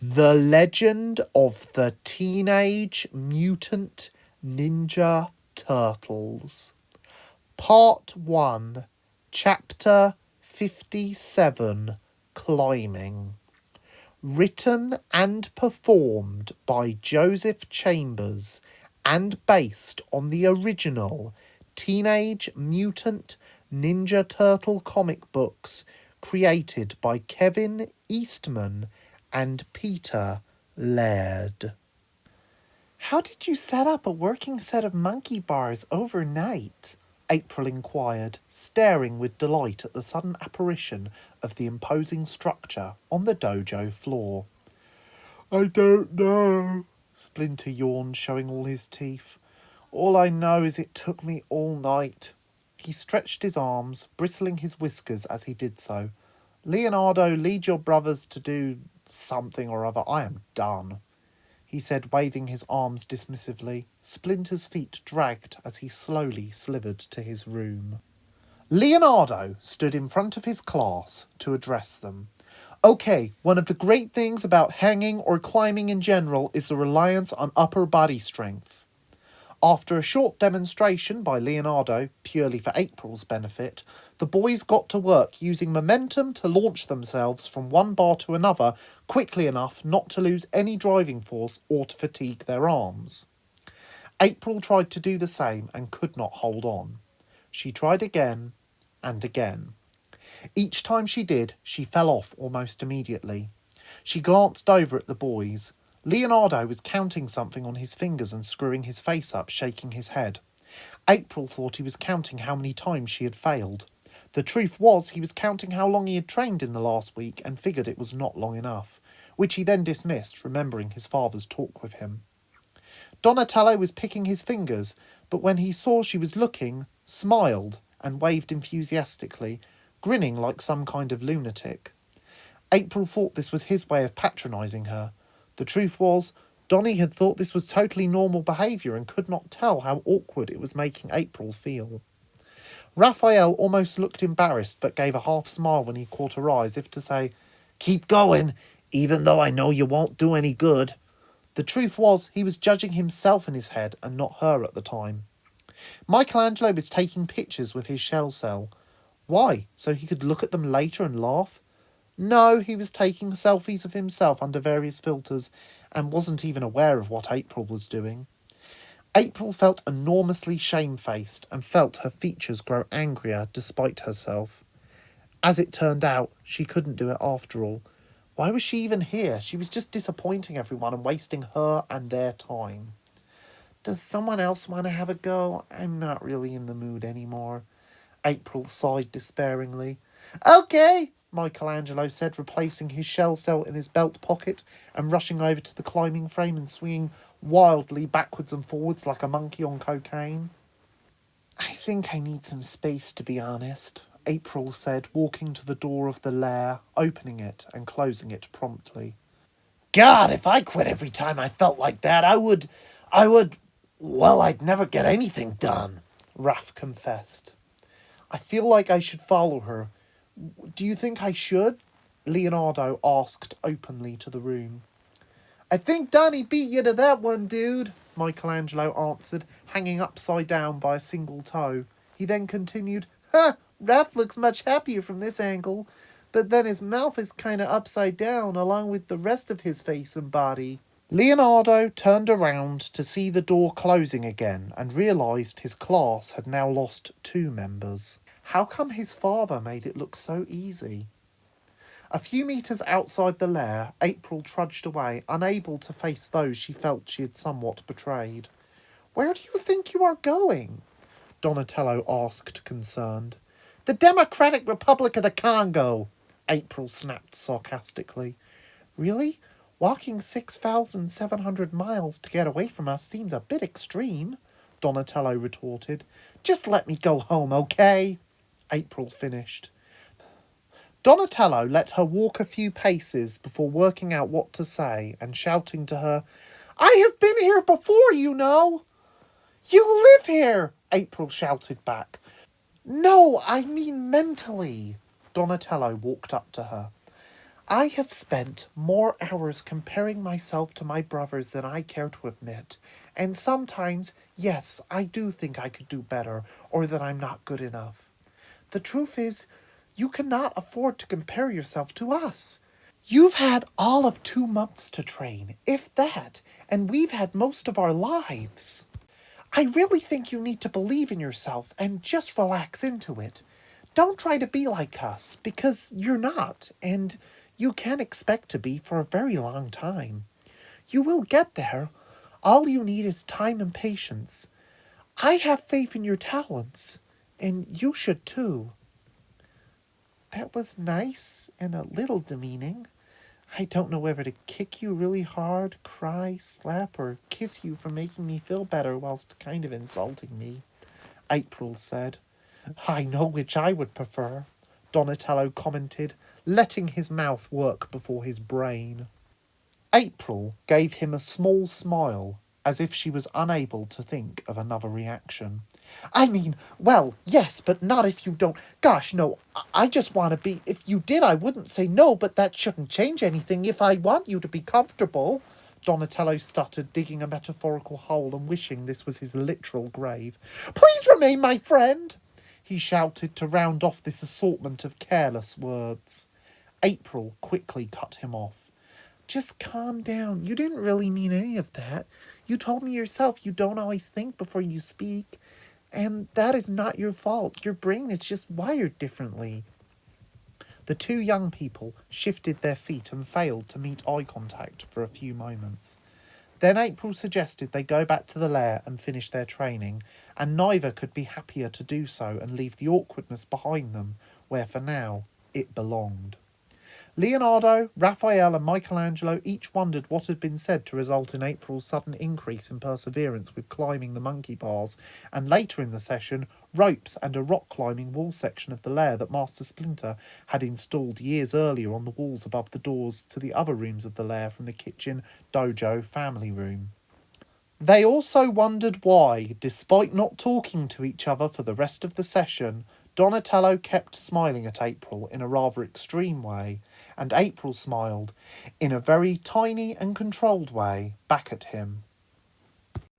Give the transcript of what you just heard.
The Legend of the Teenage Mutant Ninja Turtles. Part 1, Chapter 57, Climbing. Written and performed by Joseph Chambers and based on the original Teenage Mutant Ninja Turtle comic books created by Kevin Eastman and Peter Laird. How did you set up a working set of monkey bars overnight? April inquired, staring with delight at the sudden apparition of the imposing structure on the dojo floor. I don't know, Splinter yawned, showing all his teeth. All I know is it took me all night. He stretched his arms, bristling his whiskers as he did so. Leonardo, lead your brothers to do something or other. I am done, he said, waving his arms dismissively. Splinter's feet dragged as he slowly slithered to his room. Leonardo stood in front of his class to address them. Okay, one of the great things about hanging or climbing in general is the reliance on upper body strength. After a short demonstration by Leonardo, purely for April's benefit, the boys got to work using momentum to launch themselves from one bar to another quickly enough not to lose any driving force or to fatigue their arms. April tried to do the same and could not hold on. She tried again and again. Each time she did, she fell off almost immediately. She glanced over at the boys. Leonardo was counting something on his fingers and screwing his face up, shaking his head. April thought he was counting how many times she had failed. The truth was he was counting how long he had trained in the last week and figured it was not long enough, which he then dismissed, remembering his father's talk with him. Donatello was picking his fingers, but when he saw she was looking, smiled and waved enthusiastically, grinning like some kind of lunatic. April thought this was his way of patronising her. The truth was, Donnie had thought this was totally normal behaviour and could not tell how awkward it was making April feel. Raphael almost looked embarrassed but gave a half smile when he caught her eye, as if to say, "Keep going, even though I know you won't do any good." The truth was, he was judging himself in his head and not her at the time. Michelangelo was taking pictures with his shell cell. Why? So he could look at them later and laugh? No, he was taking selfies of himself under various filters and wasn't even aware of what April was doing. April felt enormously shamefaced and felt her features grow angrier despite herself. As it turned out, she couldn't do it after all. Why was she even here? She was just disappointing everyone and wasting her and their time. Does someone else want to have a go? I'm not really in the mood anymore. April sighed despairingly. Okay, Michelangelo said, replacing his shell cell in his belt pocket and rushing over to the climbing frame and swinging wildly backwards and forwards like a monkey on cocaine. I think I need some space, to be honest, April said, walking to the door of the lair, opening it and closing it promptly. God, if I quit every time I felt like that, I'd never get anything done, Raph confessed. I feel like I should follow her. Do you think I should? Leonardo asked openly to the room. I think Donnie beat you to that one, dude, Michelangelo answered, hanging upside down by a single toe. He then continued, Raph looks much happier from this angle, but then his mouth is kinda upside down along with the rest of his face and body. Leonardo turned around to see the door closing again and realised his class had now lost 2 members. How come his father made it look so easy? A few metres outside the lair, April trudged away, unable to face those she felt she had somewhat betrayed. Where do you think you are going? Donatello asked, concerned. The Democratic Republic of the Congo, April snapped sarcastically. Really? Walking 6,700 miles to get away from us seems a bit extreme, Donatello retorted. Just let me go home, okay? April finished. Donatello let her walk a few paces before working out what to say and shouting to her, I have been here before, you know. You live here, April shouted back. No, I mean mentally. Donatello walked up to her. I have spent more hours comparing myself to my brothers than I care to admit, and sometimes, yes, I do think I could do better or that I'm not good enough. The truth is, you cannot afford to compare yourself to us. You've had all of 2 months to train, if that, and we've had most of our lives. I really think you need to believe in yourself and just relax into it. Don't try to be like us, because you're not, and you can't expect to be for a very long time. You will get there. All you need is time and patience. I have faith in your talents, and you should too. That was nice and a little demeaning. I don't know whether to kick you really hard, cry, slap, or kiss you for making me feel better whilst kind of insulting me, April said. I know which I would prefer, Donatello commented, letting his mouth work before his brain. April gave him a small smile, as if she was unable to think of another reaction. I mean, well, yes, but not if you don't. Gosh, no, I just want to be. If you did, I wouldn't say no, but that shouldn't change anything if I want you to be comfortable. Donatello stuttered, digging a metaphorical hole and wishing this was his literal grave. Please remain my friend, he shouted to round off this assortment of careless words. April quickly cut him off. Just calm down. You didn't really mean any of that. You told me yourself you don't always think before you speak. And that is not your fault. Your brain is just wired differently. The 2 young people shifted their feet and failed to meet eye contact for a few moments. Then April suggested they go back to the lair and finish their training, and neither could be happier to do so and leave the awkwardness behind them, where for now it belonged. Leonardo, Raphael and Michelangelo each wondered what had been said to result in April's sudden increase in perseverance with climbing the monkey bars, and later in the session, ropes and a rock-climbing wall section of the lair that Master Splinter had installed years earlier on the walls above the doors to the other rooms of the lair from the kitchen, dojo, family room. They also wondered why, despite not talking to each other for the rest of the session, Donatello kept smiling at April in a rather extreme way, and April smiled, in a very tiny and controlled way, back at him.